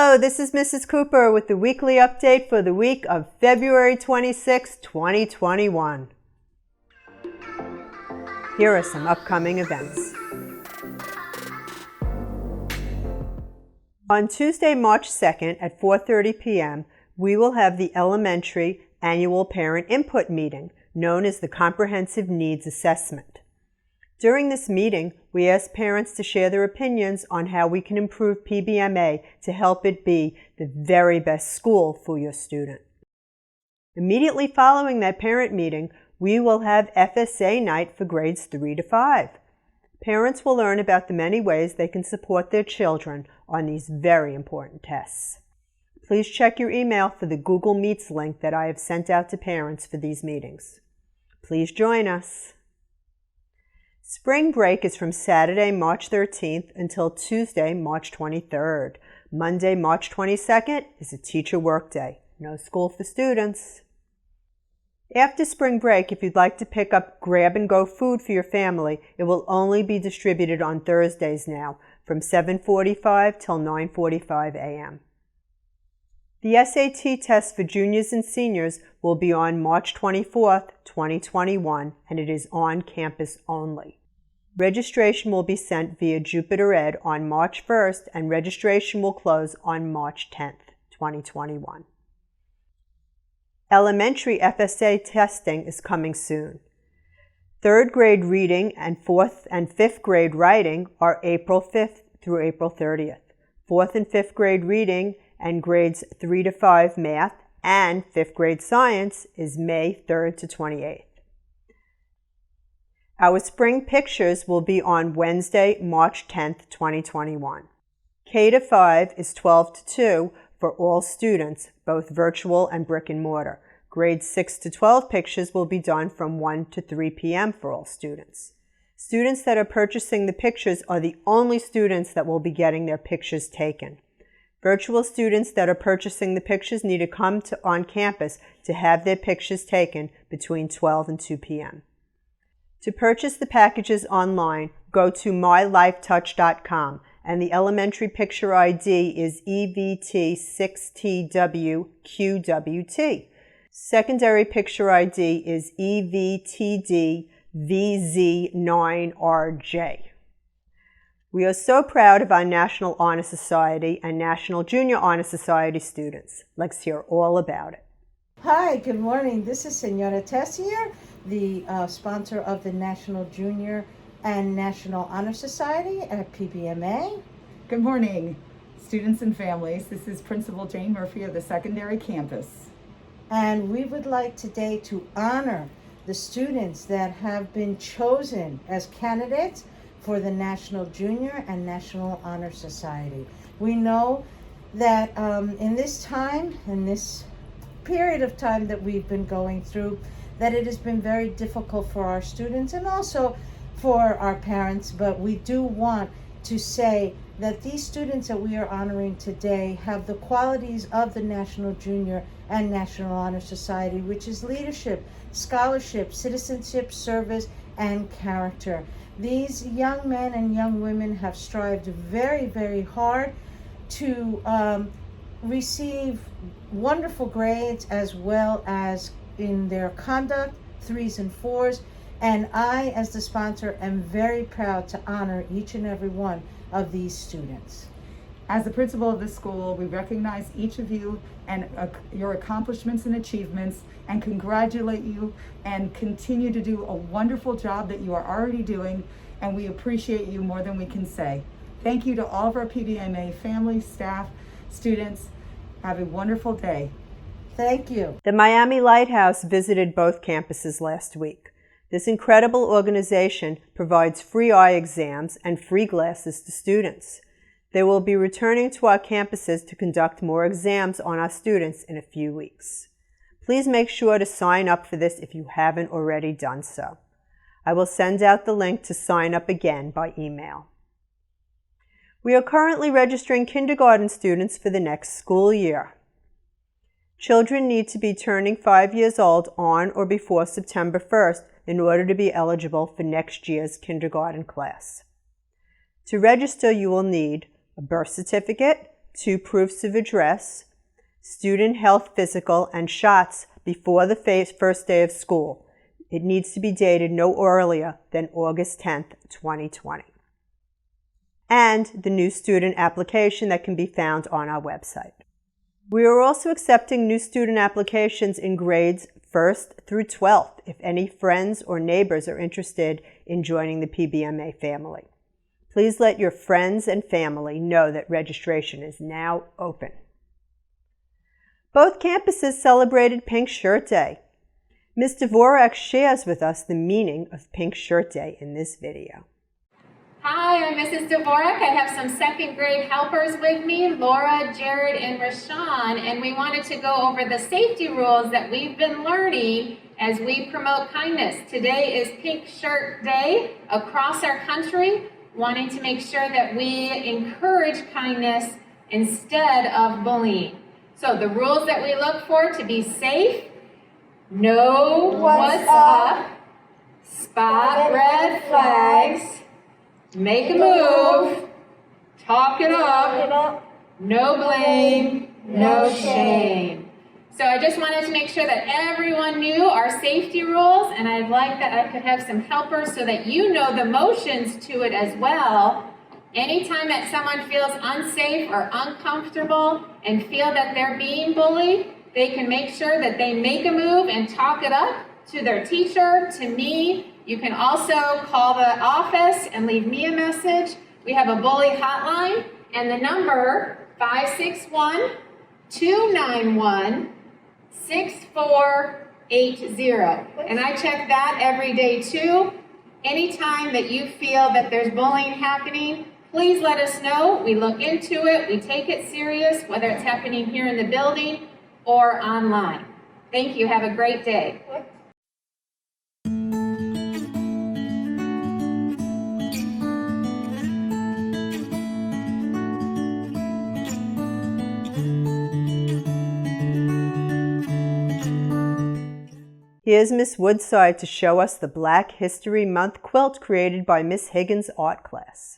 Hello, this is Mrs. Cooper with the weekly update for the week of February 26, 2021. Here are some upcoming events. On Tuesday, March 2nd at 4:30 p.m., we will have the elementary annual parent input meeting, known as the Comprehensive Needs Assessment. During this meeting, we ask parents to share their opinions on how we can improve PBMA to help it be the very best school for your student. Immediately following that parent meeting, we will have FSA night for grades 3 to 5. Parents will learn about the many ways they can support their children on these very important tests. Please check your email for the Google Meets link that I have sent out to parents for these meetings. Please join us. Spring break is from Saturday, March 13th until Tuesday, March 23rd. Monday, March 22nd is a teacher workday. No school for students. After spring break, if you'd like to pick up grab-and-go food for your family, it will only be distributed on Thursdays now, from 7:45 till 9:45 a.m. The SAT test for juniors and seniors will be on March 24th, 2021, and it is on campus only. Registration will be sent via Jupiter Ed on March 1st, and registration will close on March 10th, 2021. Elementary FSA testing is coming soon. Third grade reading and fourth and fifth grade writing are April 5th through April 30th. Fourth and fifth grade reading and grades 3 to 5 math and fifth grade science is May 3rd to 28th. Our spring pictures will be on Wednesday, March 10th, 2021. K to 5 is 12 to 2 for all students, both virtual and brick and mortar. Grades 6 to 12 pictures will be done from 1 to 3 p.m. for all students. Students that are purchasing the pictures are the only students that will be getting their pictures taken. Virtual students that are purchasing the pictures need to come on campus to have their pictures taken between 12 and 2 p.m. To purchase the packages online, go to mylifetouch.com, and the elementary picture ID is EVT6TWQWT. Secondary picture ID is EVTDVZ9RJ. We are so proud of our National Honor Society and National Junior Honor Society students. Let's hear all about it. Hi, good morning. This is Senora Tessier, the sponsor of the National Junior and National Honor Society at PBMA. Good morning, students and families. This is Principal Jane Murphy of the secondary campus. And we would like today to honor the students that have been chosen as candidates for the National Junior and National Honor Society. We know that in this time, in this period of time that we've been going through, that it has been very difficult for our students and also for our parents, but we do want to say that these students that we are honoring today have the qualities of the National Junior and National Honor Society, which is leadership, scholarship, citizenship, service, and character. These young men and young women have strived very, very hard to receive wonderful grades as well as in their conduct, 3s and 4s. And I, as the sponsor, am very proud to honor each and every one of these students. As the principal of this school, we recognize each of you and your accomplishments and achievements and congratulate you and continue to do a wonderful job that you are already doing, and we appreciate you more than we can say. Thank you to all of our PBMA family, staff, students. Have a wonderful day. Thank you. The Miami Lighthouse visited both campuses last week. This incredible organization provides free eye exams and free glasses to students. They will be returning to our campuses to conduct more exams on our students in a few weeks. Please make sure to sign up for this if you haven't already done so. I will send out the link to sign up again by email. We are currently registering kindergarten students for the next school year. Children need to be turning 5 years old on or before September 1st in order to be eligible for next year's kindergarten class. To register, you will need a birth certificate, 2 proofs of address, student health physical, and shots before the first day of school. It needs to be dated no earlier than August 10th, 2020. And the new student application that can be found on our website. We are also accepting new student applications in grades 1st through 12th if any friends or neighbors are interested in joining the PBMA family. Please let your friends and family know that registration is now open. Both campuses celebrated Pink Shirt Day. Ms. Dvorak shares with us the meaning of Pink Shirt Day in this video. Hi, I'm Mrs. Dvorak. I have some second grade helpers with me, Laura, Jared, and Rashawn, and we wanted to go over the safety rules that we've been learning as we promote kindness. Today is Pink Shirt Day across our country, wanting to make sure that we encourage kindness instead of bullying. So the rules that we look for to be safe: know what's up, spot red flags, make a move, talk it up, no blame, no shame. So I just wanted to make sure that everyone knew our safety rules, and I'd like that I could have some helpers so that you know the motions to it as well. Anytime that someone feels unsafe or uncomfortable and feel that they're being bullied, they can make sure that they make a move and talk it up to their teacher, to me. You can also call the office and leave me a message. We have a bully hotline, and the number 561-291-6480. And I check that every day too. Anytime that you feel that there's bullying happening, please let us know. We look into it, we take it serious, whether it's happening here in the building or online. Thank you, have a great day. Here's Miss Woodside to show us the Black History Month quilt created by Miss Higgins' art class.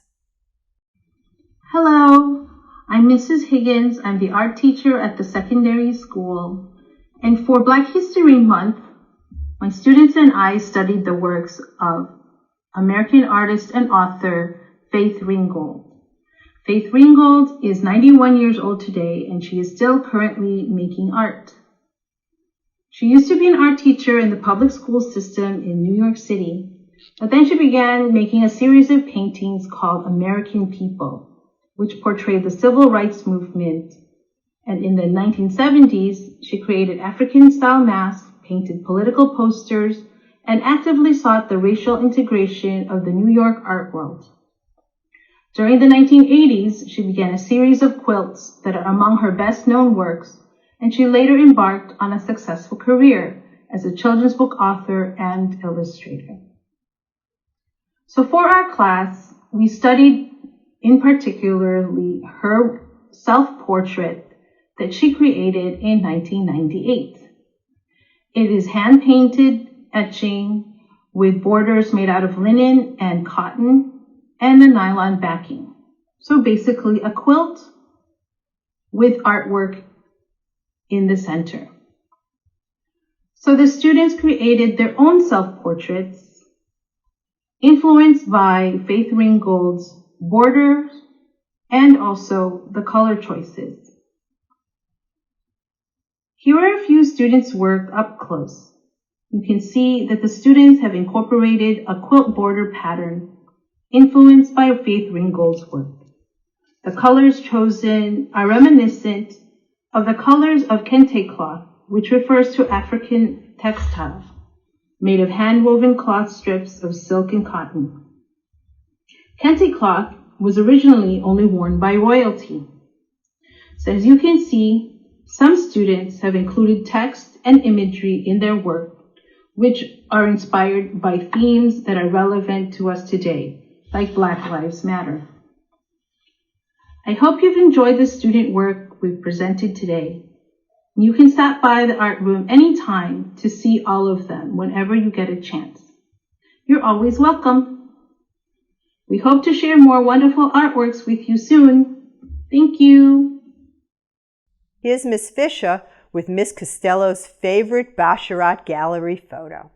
Hello, I'm Mrs. Higgins. I'm the art teacher at the secondary school. And for Black History Month, my students and I studied the works of American artist and author Faith Ringgold. Faith Ringgold is 91 years old today, and she is still currently making art. She used to be an art teacher in the public school system in New York City, but then she began making a series of paintings called American People, which portrayed the civil rights movement. And in the 1970s, she created African-style masks, painted political posters, and actively sought the racial integration of the New York art world. During the 1980s, she began a series of quilts that are among her best-known works, and she later embarked on a successful career as a children's book author and illustrator. So for our class, we studied in particularly her self-portrait that she created in 1998. It is hand-painted etching with borders made out of linen and cotton and a nylon backing. So basically a quilt with artwork in the center. So the students created their own self-portraits influenced by Faith Ringgold's borders and also the color choices. Here are a few students' work up close. You can see that the students have incorporated a quilt border pattern influenced by Faith Ringgold's work. The colors chosen are reminiscent of the colors of kente cloth, which refers to African textiles made of hand-woven cloth strips of silk and cotton. Kente cloth was originally only worn by royalty. So as you can see, some students have included text and imagery in their work, which are inspired by themes that are relevant to us today, like Black Lives Matter. I hope you've enjoyed the student work we've presented today. You can stop by the art room anytime to see all of them whenever you get a chance. You're always welcome. We hope to share more wonderful artworks with you soon. Thank you. Here's Miss Fisher with Miss Costello's favorite Bachelorette gallery photo.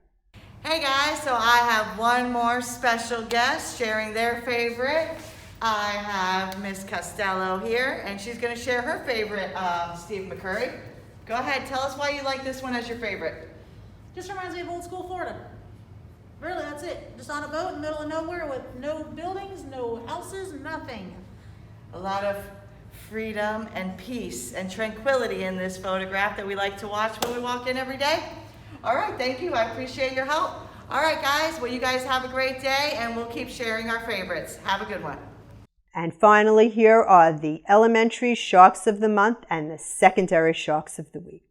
Hey guys, so I have one more special guest sharing their favorite. I have Miss Costello here, and she's going to share her favorite Steve McCurry. Go ahead, tell us why you like this one as your favorite. Just reminds me of old school Florida. Really, that's it. Just on a boat in the middle of nowhere with no buildings, no houses, nothing. A lot of freedom and peace and tranquility in this photograph that we like to watch when we walk in every day. All right, thank you. I appreciate your help. All right, guys. Well, you guys have a great day, and we'll keep sharing our favorites. Have a good one. And finally, here are the elementary Sharks of the Month and the secondary Sharks of the Week.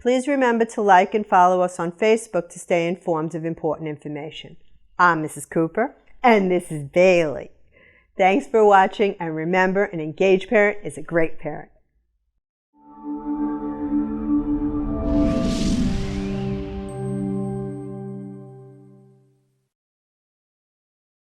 Please remember to like and follow us on Facebook to stay informed of important information. I'm Mrs. Cooper, and this is Bailey. Thanks for watching, and remember, an engaged parent is a great parent.